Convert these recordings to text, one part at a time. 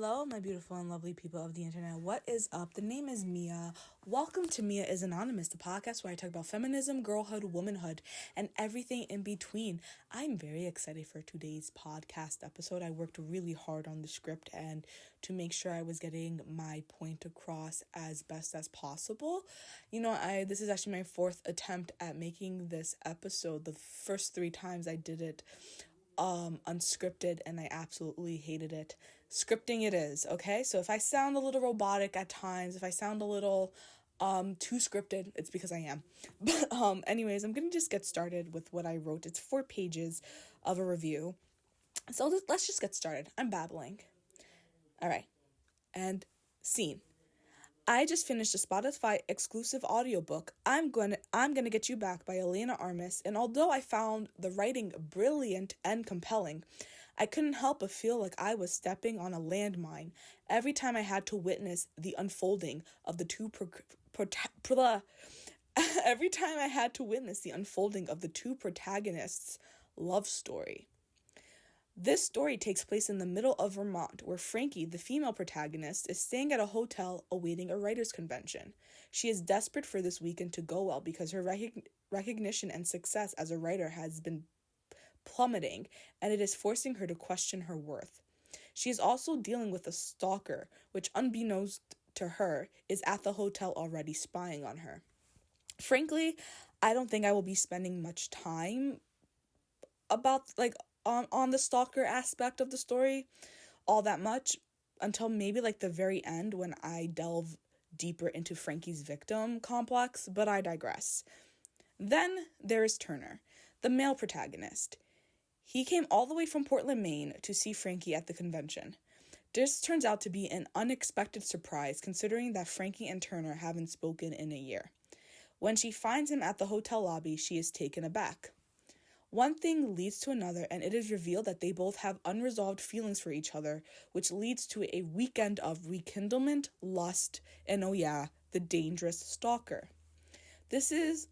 Hello, my beautiful and lovely people of the internet. What is up? The name is Mia. Welcome to Mia is Anonymous, the podcast where I talk about feminism, girlhood, womanhood, and everything in between. I'm very excited for today's podcast episode. I worked really hard on the script and to make sure I was getting my point across as best as possible. This is actually my fourth attempt at making this episode. The first 3 times I did it unscripted, and I absolutely hated it. Scripting it is, okay? So if I sound a little robotic at times, if I sound a little too scripted, it's because I am. But anyways, I'm gonna just get started with what I wrote. It's 4 pages of a review. So let's just get started. I'm babbling. All right. And scene. I just finished a Spotify exclusive audiobook, I'm gonna Get You Back by Elena Armas, and although I found the writing brilliant and compelling, I couldn't help but feel like I was stepping on a landmine every time I had to witness the unfolding of the two protagonists' love story. This story takes place in the middle of Vermont, where Frankie, the female protagonist, is staying at a hotel awaiting a writers' convention. She is desperate for this weekend to go well because her recognition and success as a writer has been plummeting, and it is forcing her to question her worth. She is also dealing with a stalker, which, unbeknownst to her, is at the hotel already spying on her. Frankly, I don't think I will be spending much time about, on the stalker aspect of the story all that much until maybe the very end when I delve deeper into Frankie's victim complex, but I digress. Then there is Turner, the male protagonist. He came all the way from Portland, Maine to see Frankie at the convention. This turns out to be an unexpected surprise considering that Frankie and Turner haven't spoken in a year. When she finds him at the hotel lobby, she is taken aback. One thing leads to another, and it is revealed that they both have unresolved feelings for each other, which leads to a weekend of rekindlement, lust, and the dangerous stalker. This is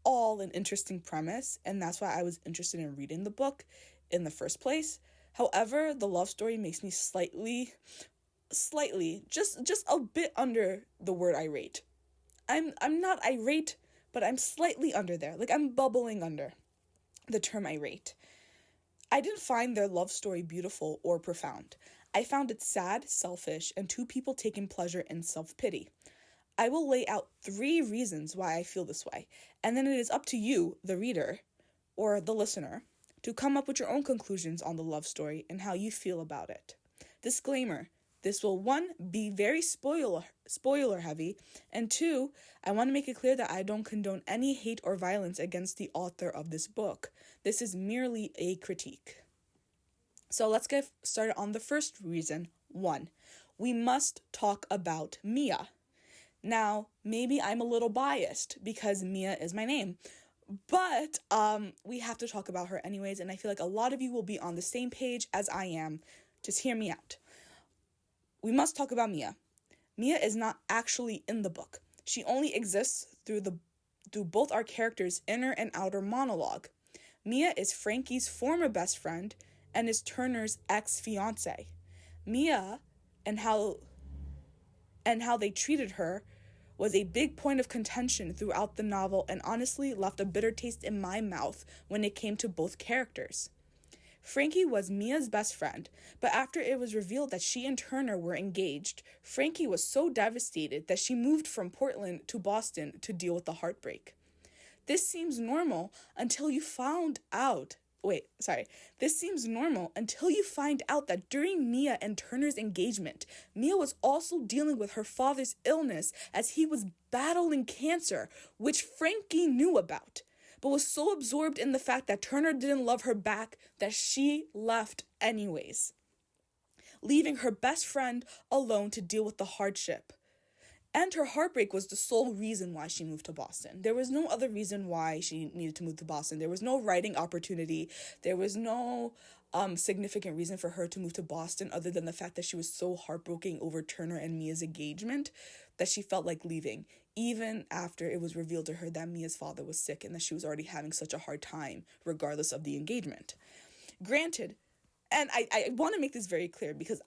all an interesting premise, and that's why I was interested in reading the book in the first place. However, the love story makes me slightly, just a bit under the word irate. I'm not irate, but I'm slightly under there. I'm bubbling under the term irate. I didn't find their love story beautiful or profound. I found it sad, selfish, and 2 people taking pleasure in self-pity. I will lay out 3 reasons why I feel this way, and then it is up to you, the reader, or the listener, to come up with your own conclusions on the love story and how you feel about it. Disclaimer. This will, 1, be very spoiler heavy, and 2, I want to make it clear that I don't condone any hate or violence against the author of this book. This is merely a critique. So let's get started on the first reason. 1, we must talk about Mia. Now, maybe I'm a little biased because Mia is my name, but we have to talk about her anyways, and I feel like a lot of you will be on the same page as I am. Just hear me out. We must talk about Mia. Mia is not actually in the book. She only exists through both our characters' inner and outer monologue. Mia is Frankie's former best friend and is Turner's ex-fiancé. Mia and how they treated her was a big point of contention throughout the novel and honestly left a bitter taste in my mouth when it came to both characters. Frankie was Mia's best friend, but after it was revealed that she and Turner were engaged, Frankie was so devastated that she moved from Portland to Boston to deal with the heartbreak. This seems normal until you find out that during Mia and Turner's engagement, Mia was also dealing with her father's illness as he was battling cancer, which Frankie knew about, but was so absorbed in the fact that Turner didn't love her back that she left anyways, leaving her best friend alone to deal with the hardship. And her heartbreak was the sole reason why she moved to Boston. There was no other reason why she needed to move to Boston. There was no writing opportunity. There was no significant reason for her to move to Boston other than the fact that she was so heartbroken over Turner and Mia's engagement that she felt like leaving, even after it was revealed to her that Mia's father was sick and that she was already having such a hard time regardless of the engagement. Granted, And I want to make this very clear because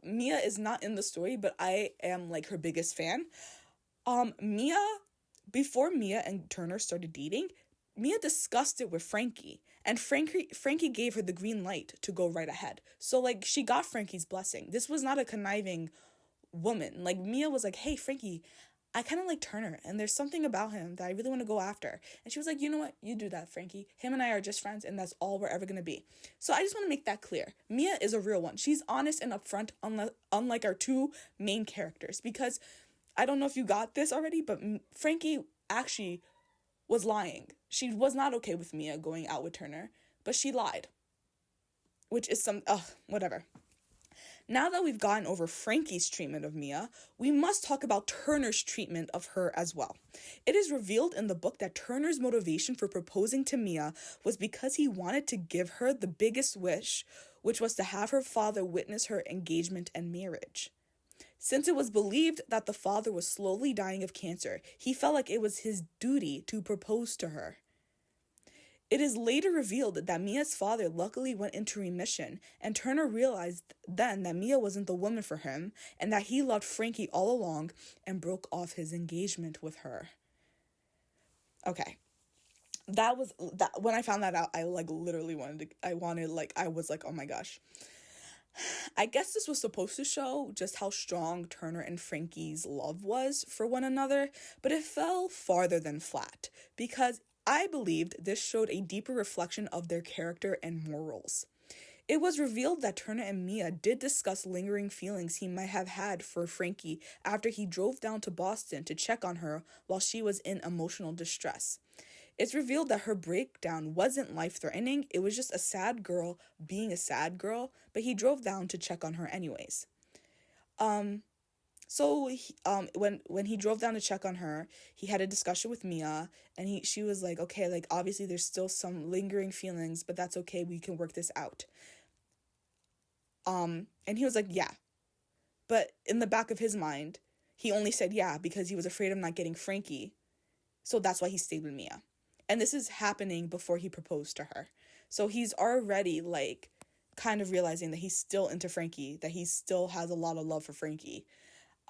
Mia is not in the story, but I am like her biggest fan. Mia, before Mia and Turner started dating, Mia discussed it with Frankie, and Frankie gave her the green light to go right ahead. So like she got Frankie's blessing. This was not a conniving woman. Like Mia was like, "Hey Frankie, I kind of like Turner, and there's something about him that I really want to go after." And she was like, "You know what? You do that, Frankie. Him and I are just friends, and that's all we're ever going to be." So I just want to make that clear. Mia is a real one. She's honest and upfront, unlike our two main characters. Because I don't know if you got this already, but Frankie actually was lying. She was not okay with Mia going out with Turner, but she lied. Which is whatever. Now that we've gotten over Frankie's treatment of Mia, we must talk about Turner's treatment of her as well. It is revealed in the book that Turner's motivation for proposing to Mia was because he wanted to give her the biggest wish, which was to have her father witness her engagement and marriage. Since it was believed that the father was slowly dying of cancer, he felt like it was his duty to propose to her. It is later revealed that Mia's father luckily went into remission, and Turner realized then that Mia wasn't the woman for him, and that he loved Frankie all along, and broke off his engagement with her. Okay. That when I found that out, I literally I was like, oh my gosh. I guess this was supposed to show just how strong Turner and Frankie's love was for one another, but it fell farther than flat, because I believed this showed a deeper reflection of their character and morals. It was revealed that Turner and Mia did discuss lingering feelings he might have had for Frankie after he drove down to Boston to check on her while she was in emotional distress. It's revealed that her breakdown wasn't life-threatening, it was just a sad girl being a sad girl, but he drove down to check on her anyways. When he drove down to check on her, he had a discussion with Mia, and she was like, okay, like obviously there's still some lingering feelings, but that's okay, we can work this out. And he was like, yeah. But in the back of his mind, he only said yeah because he was afraid of not getting Frankie. So that's why he stayed with Mia. And this is happening before he proposed to her. So he's already like kind of realizing that he's still into Frankie, that he still has a lot of love for Frankie.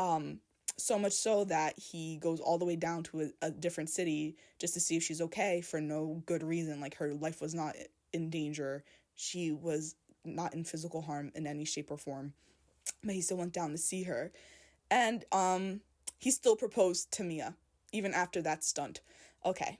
So much so that he goes all the way down to a different city just to see if she's okay for no good reason. Like her life was not in danger. She was not in physical harm in any shape or form. But he still went down to see her. And he still proposed to Mia, even after that stunt. Okay.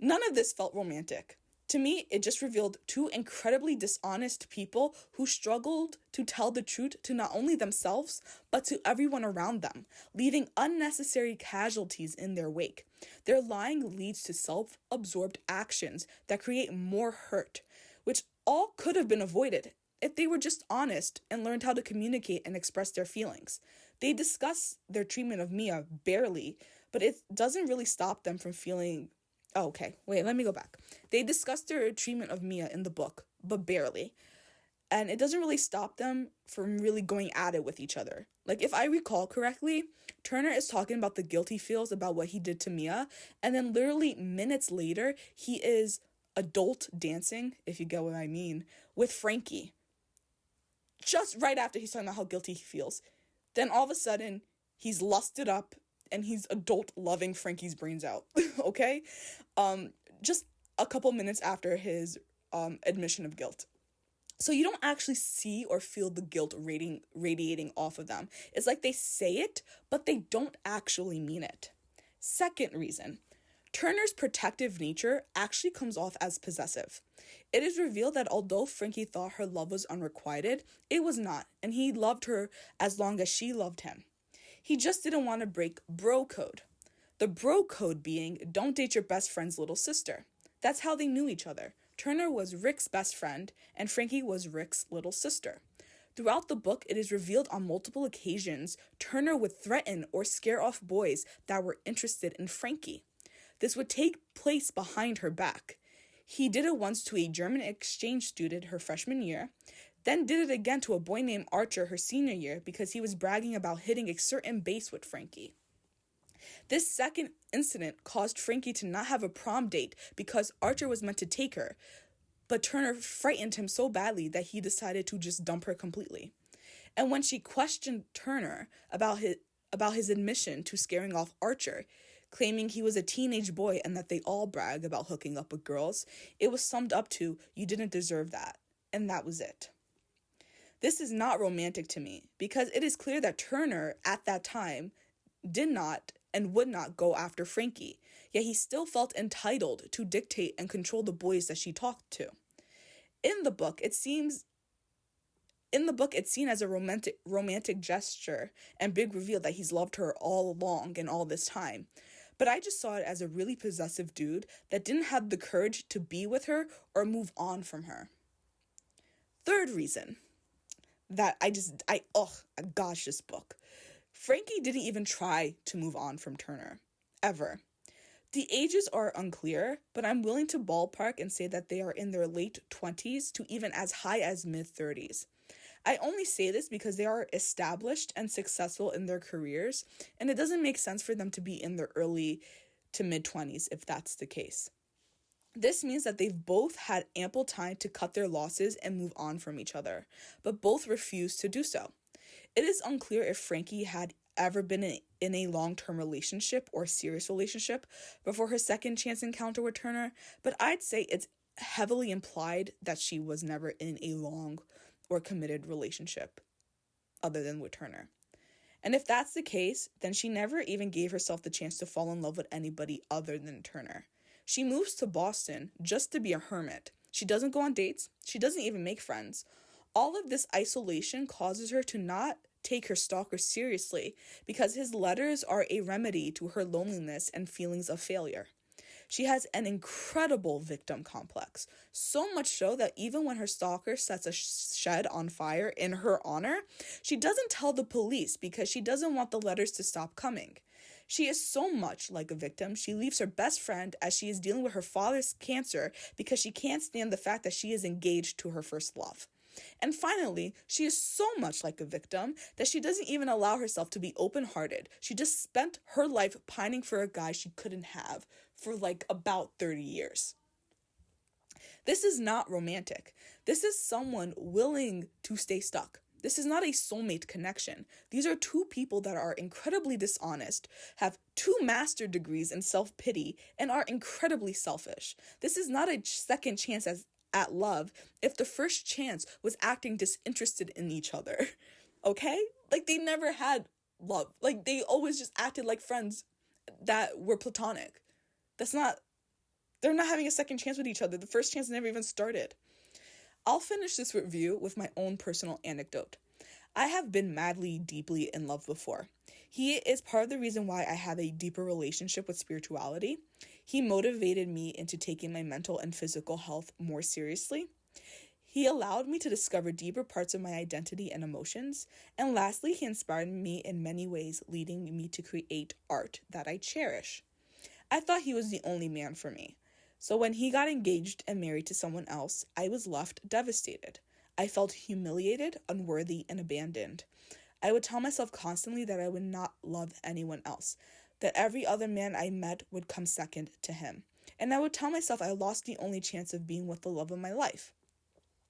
None of this felt romantic. To me, it just revealed two incredibly dishonest people who struggled to tell the truth to not only themselves, but to everyone around them, leaving unnecessary casualties in their wake. Their lying leads to self-absorbed actions that create more hurt, which all could have been avoided if they were just honest and learned how to communicate and express their feelings. They discuss their treatment of Mia barely, but it doesn't really stop them from feeling... Oh, okay, wait, let me go back. They discuss their treatment of Mia in the book, but barely. And it doesn't really stop them from really going at it with each other. Like, if I recall correctly, Turner is talking about the guilt he feels about what he did to Mia, and then literally minutes later, he is adult dancing, if you get what I mean, with Frankie. Just right after he's talking about how guilty he feels. Then all of a sudden, he's lusted up and he's adult loving Frankie's brains out, okay? Just a couple minutes after his admission of guilt. So you don't actually see or feel the guilt radiating off of them. It's like they say it, but they don't actually mean it. Second reason, Turner's protective nature actually comes off as possessive. It is revealed that although Frankie thought her love was unrequited, it was not, and he loved her as long as she loved him. He just didn't want to break bro code. The bro code being, don't date your best friend's little sister. That's how they knew each other. Turner was Rick's best friend, and Frankie was Rick's little sister. Throughout the book, it is revealed on multiple occasions Turner would threaten or scare off boys that were interested in Frankie. This would take place behind her back. He did it once to a German exchange student her freshman year, then did it again to a boy named Archer her senior year because he was bragging about hitting a certain base with Frankie. This second incident caused Frankie to not have a prom date because Archer was meant to take her, But Turner frightened him so badly that he decided to just dump her completely. And when she questioned Turner about his admission to scaring off Archer, claiming he was a teenage boy and that they all brag about hooking up with girls, it was summed up to, "You didn't deserve that." And that was it. This is not romantic to me, because it is clear that Turner, at that time, did not and would not go after Frankie, yet he still felt entitled to dictate and control the boys that she talked to. In the book, it's seen as a romantic gesture and big reveal that he's loved her all along and all this time. But I just saw it as a really possessive dude that didn't have the courage to be with her or move on from her. Third reason that gosh, this book. Frankie didn't even try to move on from Turner, ever. The ages are unclear, but I'm willing to ballpark and say that they are in their late 20s to even as high as mid-30s. I only say this because they are established and successful in their careers, and it doesn't make sense for them to be in their early to mid-20s if that's the case. This means that they've both had ample time to cut their losses and move on from each other, but both refused to do so. It is unclear if Frankie had ever been in a long-term relationship or serious relationship before her second chance encounter with Turner, but I'd say it's heavily implied that she was never in a long or committed relationship other than with Turner. And if that's the case, then she never even gave herself the chance to fall in love with anybody other than Turner. She moves to Boston just to be a hermit. She doesn't go on dates. She doesn't even make friends. All of this isolation causes her to not take her stalker seriously because his letters are a remedy to her loneliness and feelings of failure. She has an incredible victim complex, so much so that even when her stalker sets a shed on fire in her honor, she doesn't tell the police because she doesn't want the letters to stop coming. She is so much like a victim, she leaves her best friend as she is dealing with her father's cancer because she can't stand the fact that she is engaged to her first love. And finally, she is so much like a victim that she doesn't even allow herself to be open-hearted. She just spent her life pining for a guy she couldn't have for about 30 years. This is not romantic. This is someone willing to stay stuck. This is not a soulmate connection. These are two people that are incredibly dishonest, have 2 master's degrees in self-pity, and are incredibly selfish. This is not a second chance at love if the first chance was acting disinterested in each other. Okay? They never had love. They always just acted like friends that were platonic. They're not having a second chance with each other. The first chance never even started. I'll finish this review with my own personal anecdote. I have been madly, deeply in love before. He is part of the reason why I have a deeper relationship with spirituality. He motivated me into taking my mental and physical health more seriously. He allowed me to discover deeper parts of my identity and emotions. And lastly, he inspired me in many ways, leading me to create art that I cherish. I thought he was the only man for me. So when he got engaged and married to someone else, I was left devastated. I felt humiliated, unworthy, and abandoned. I would tell myself constantly that I would not love anyone else, that every other man I met would come second to him. And I would tell myself I lost the only chance of being with the love of my life.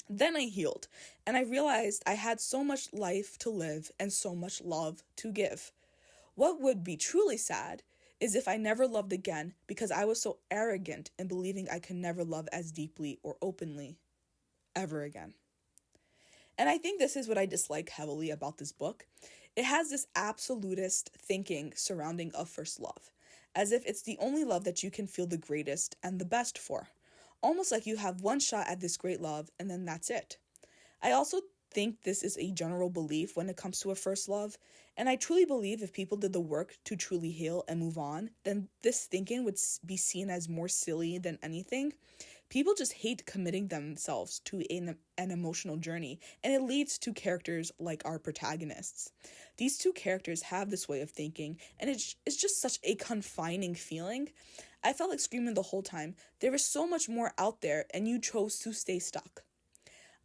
Then I healed, and I realized I had so much life to live and so much love to give. What would be truly sad is if I never loved again because I was so arrogant in believing I could never love as deeply or openly ever again. And I think this is what I dislike heavily about this book. It has this absolutist thinking surrounding a first love, as if it's the only love that you can feel the greatest and the best for. Almost like you have one shot at this great love and then that's it. I also think this is a general belief when it comes to a first love, and I truly believe if people did the work to truly heal and move on, then this thinking would be seen as more silly than anything. People just hate committing themselves to an emotional journey, and it leads to characters like our protagonists. These two characters have this way of thinking, and it's just such a confining feeling. I felt like screaming the whole time, there is so much more out there, and you chose to stay stuck.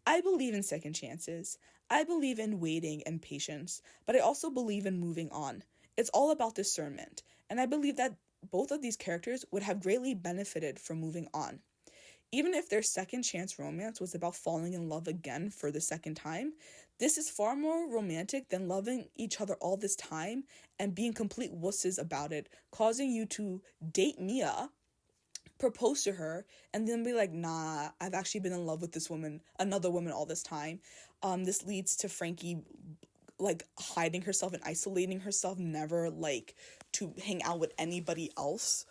I believe in second chances. I believe in waiting and patience, but I also believe in moving on. It's all about discernment, and I believe that both of these characters would have greatly benefited from moving on. Even if their second chance romance was about falling in love again for the second time, this is far more romantic than loving each other all this time and being complete wusses about it, causing you to date Mia, propose to her, and then be like, nah, I've actually been in love with this woman, another woman all this time. This leads to Frankie like hiding herself and isolating herself, never like to hang out with anybody else.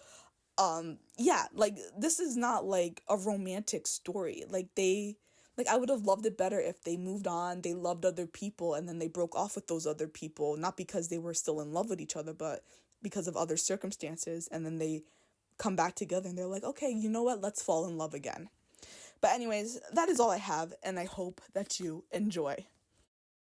Yeah, like this is not like a romantic story. Like I would have loved it better if they moved on, they loved other people, and then they broke off with those other people, not because they were still in love with each other, but because of other circumstances, and then they come back together and they're like, okay, you know what, let's fall in love again. But anyways, that is all I have, and I hope that you enjoy.